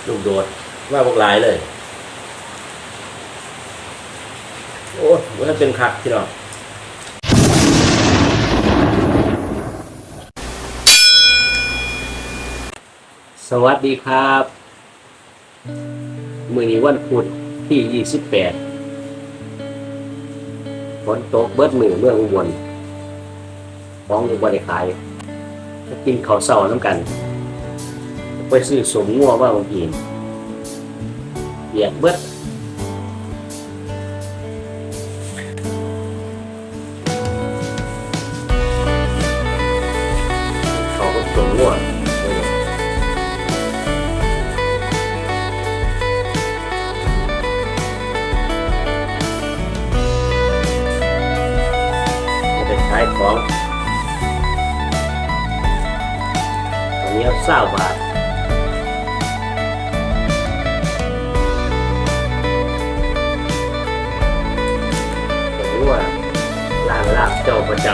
ลูกโดดว่าพวกหลายเลยโอ้มันเป็นคักที่เราสวัสดีครับมื้อนี้วันพุธที่28ฝนตกเบิดมือเมืองอุบลของอุบลได้ขายจะกินข้าวเช้าน้ำกันไปซื้อสมงัวมาบางทีเบียดเบิดเขาก็สมงัวขายของตรงนี้20 บาทผมว่าร้านลาบเจ้าประจ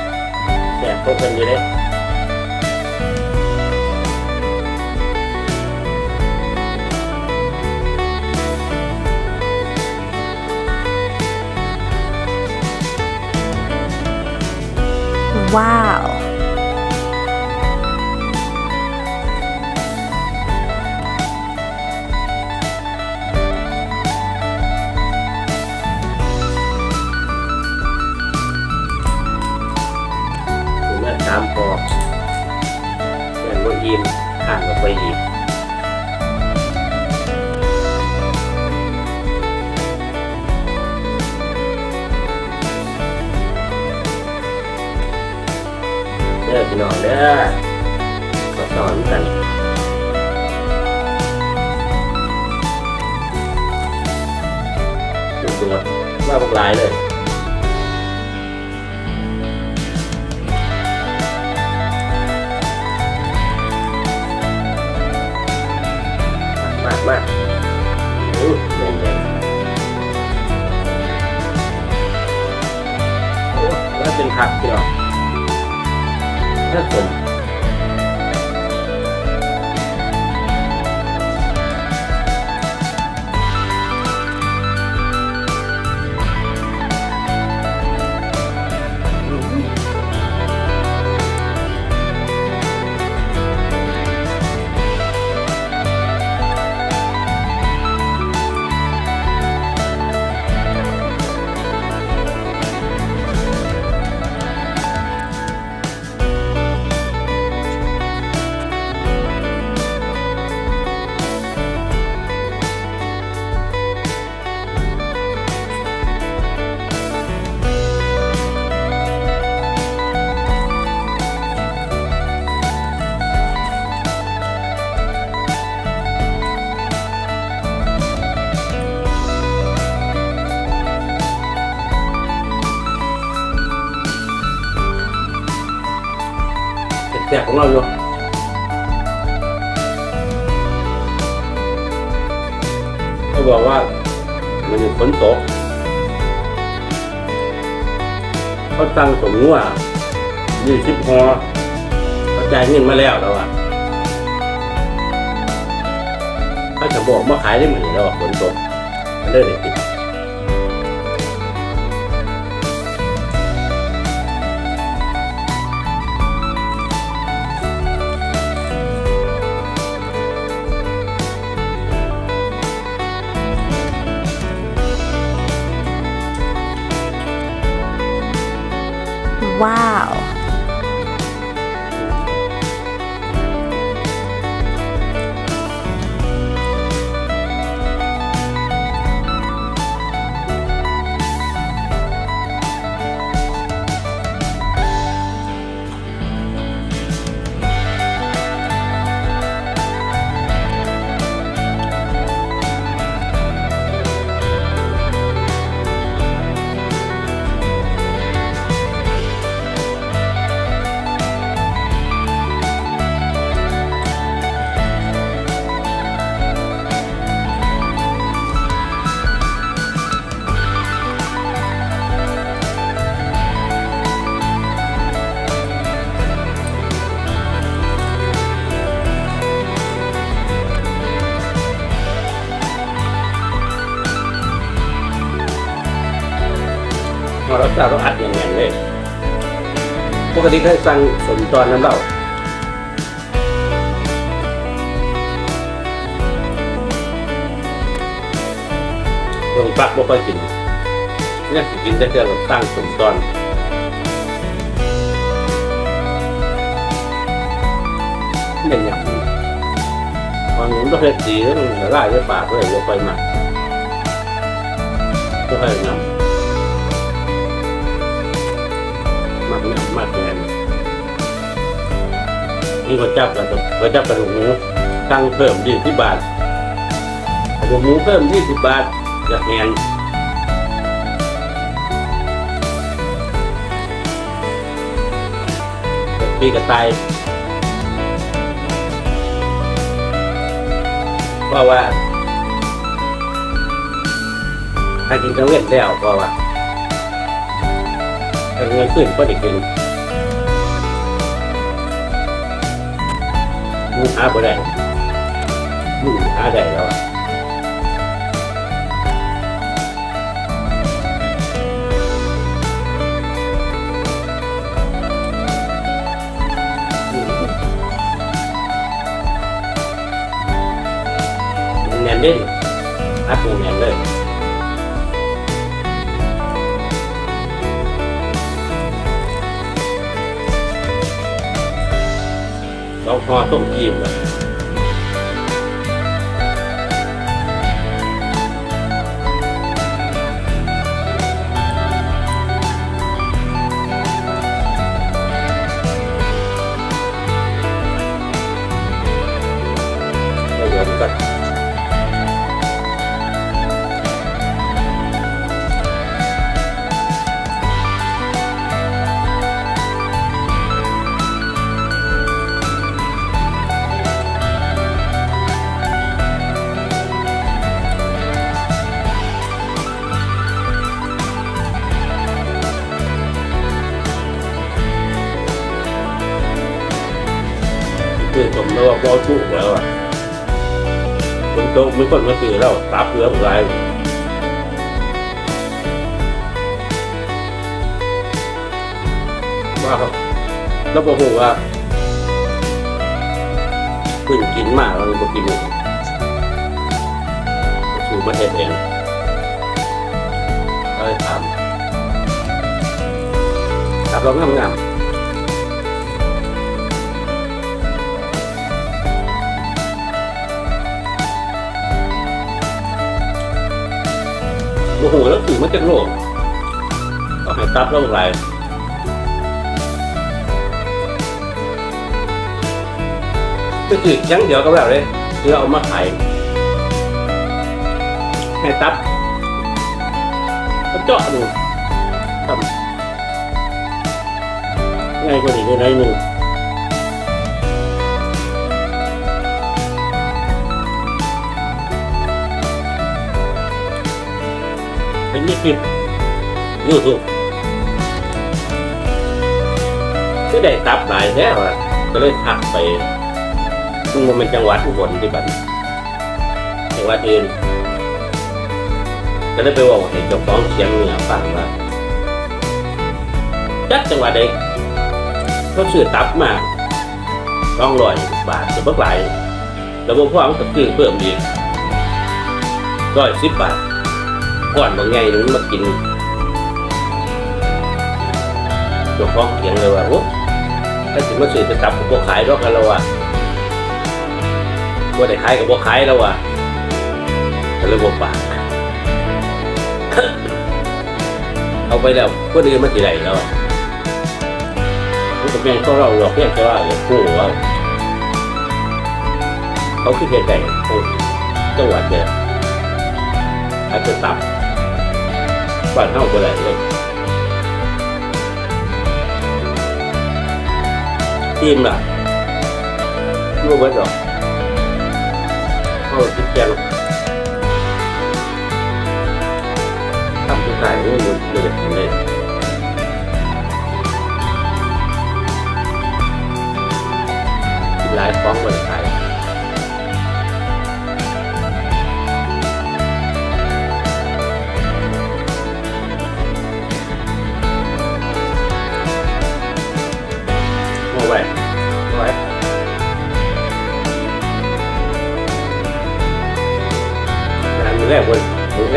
ำแจกพวกกันอยู่เลยว้าวถึงนั้นตามพอแย่งบนยิมข้างกับไปอีกเด้อพี่น้องเด้อก็สอนกันดูตัวว่าพวกหลายเลยมากเด่นโอ้แล้วเป็นผักพี่น้องถ้าผมแจกของเราอยู่เขาบอกว่ามันฝนตกเขาตั้งสมงัว20 หอเขาจ่ายเงินมาแล้วอ่ะถ้าจะบอกมาขายได้เหมือนเราฝนตกมันเลยติดว้าว มาแล้วเราอัดอย่างนั้นเลยปกติเคยสั่งสมตอนนั้นเราลงปักบ่ค่อยกินเนี่ยกินได้แค่ตั้งสมตอนเป็นอย่างนี้ตอนนี้ก็เคยตีแล้วไล่ด้วยปากด้วยบ่ค่อยมากก็ค่อยนำมากแน่นี่ก็จับกระดูกหมูตั้งเพิ่ม20 บาทกระดูกหมูเพิ่ม20 บาทจะแหนปีกระต่ายเพราะว่าถ้ากินกลางเว้นแล้วเพราะว่าเงินขึ้นก็ได้กินมูหาบ่ได้มูหาได้แล้วแน่นดิ้นอัดแน่นเลยเราพอต้มยิ้มเลยเดี๋ยวมันก็คือผมเรียกว่าบอลจุกแล้วอ่ะคนโตไม่คนมาซื้อแล้วตับเรืออะไรว่าครับแล้วพอหูว่าเพิ่งกินมากเราไม่กินสูตรมาเห็ดเองเลยทำตับเรางามโอ้โหแล้วถือมันจะโลกก็ให้ตับลงไหลก็ถือยังเดียวก็แล้วเลยคือเอามาขายให้ตับก็เจาะดูทำง่ายกว่านี้ได้หนึ่งเป็นคลิปยูทูบก็ได้ตับหลายแล้วก็เลยทักไปมันเป็นจังหวัดอุบลที่บ้านจังหวัดอื่นก็เลยไปบอกให้เจ้าของเสียงเหนือฟังว่าจักจังหวัดใดเขาซื้อตับมา200 บาทจะเบิกหลายแล้วพวกพ่อมันก็ซื้อเพิ่มอีก110 บาทก่อนบางไงนึงมากินเจ้าของเสียงเลยว่าโอ้ถ้าถึงมาซื้อจะตับพวกขายรอกกันแล้วอ่ะพวกได้ขายกับพวกขายแล้วอ่ะก็เลยบอกปากเอาไปแล้วก็ดื้อมาทีไรแล้วพวกแม่ก็เราหลอกเพี้ยนแค่ว่าผู้ว่าเขาคิดเหตุใดจังหวัดเนี่ยอาจจะตับบ้านเฮาบ่ได้เลยทีมล่ะรู้เบิดหรอกเขาคิดแกงทำทุกอย่างนี่มันจะทำได้หลายฟ้องบ่ได้ขาย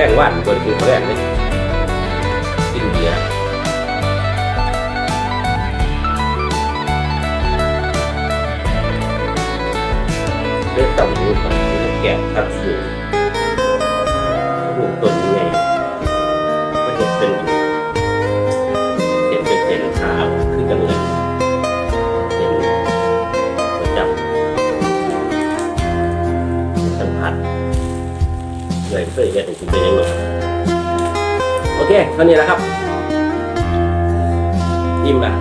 แรงว่านบนคือแรงเลยกินเบียร์เลือดต่ำรูปแบบแกะทับสูงรูปต้นใหญ่ก็จะเป็นขาคือกันเลยเห็นประจำสัมผัสเลยเคยเห็นถึงเป็นยังไงโอเคเท่านี้แหละครับอิ่มละ